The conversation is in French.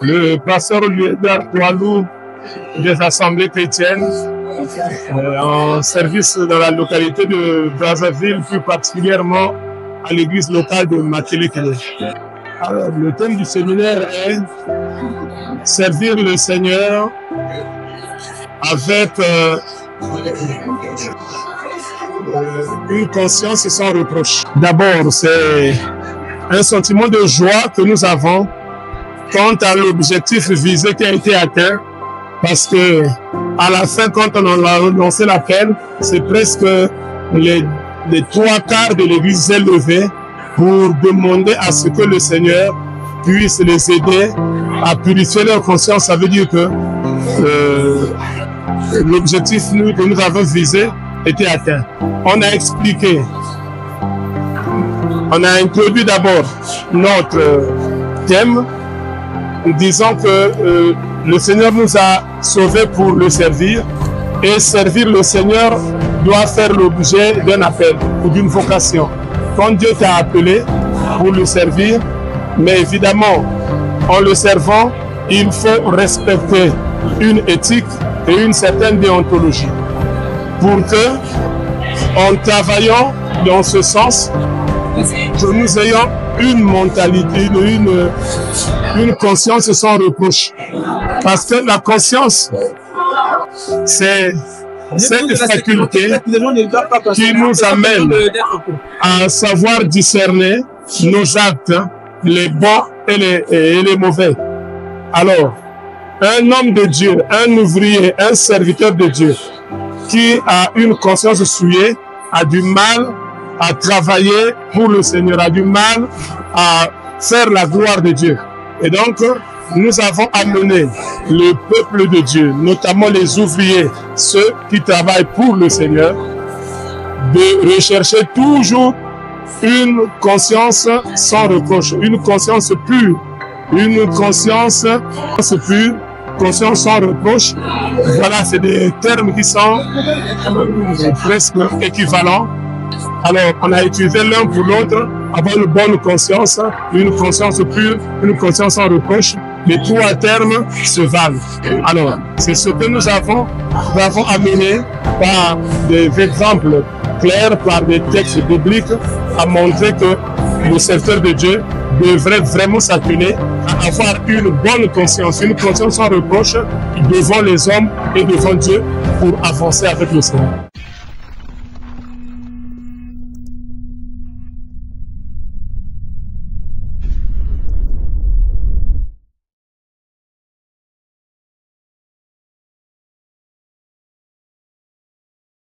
Le pasteur Liédard Koualou des assemblées chrétiennes en service dans la localité de Brazzaville, plus particulièrement à l'église locale de Makelekele. Alors, le thème du séminaire est servir le Seigneur avec une conscience sans reproche. D'abord, c'est un sentiment de joie que nous avons quant à l'objectif visé qui a été atteint, parce que à la fin, quand on a lancé l'appel, c'est presque les 3/4 de l'église s'est levée pour demander à ce que le Seigneur puisse les aider à purifier leur conscience. Ça veut dire que l'objectif que nous avons visé était atteint. On a expliqué, on a introduit d'abord notre thème, disant que le Seigneur nous a sauvés pour le servir, et servir le Seigneur doit faire l'objet d'un appel ou d'une vocation. Quand Dieu t'a appelé pour le servir, mais évidemment, en le servant, il faut respecter une éthique et une certaine déontologie pour que, en travaillant dans ce sens, que nous ayons une mentalité, une conscience sans reproche. Parce que la conscience, c'est cette faculté qui nous amène à savoir discerner nos actes, les bons et les mauvais. Alors, un homme de Dieu, un ouvrier, un serviteur de Dieu qui a une conscience souillée a du mal à travailler pour le Seigneur, a du mal à faire la gloire de Dieu. Et donc, nous avons amené le peuple de Dieu, notamment les ouvriers, ceux qui travaillent pour le Seigneur, de rechercher toujours une conscience sans reproche, une conscience pure, une conscience pure, conscience sans reproche. Voilà, c'est des termes qui sont presque équivalents. Alors, on a utilisé l'un pour l'autre, avoir une bonne conscience, une conscience pure, une conscience sans reproche. Les trois termes se valent. Alors, c'est ce que nous avons amené par des exemples clairs, par des textes bibliques, à montrer que le serviteur de Dieu devrait vraiment s'atteler à avoir une bonne conscience, une conscience sans reproche devant les hommes et devant Dieu pour avancer avec le Seigneur.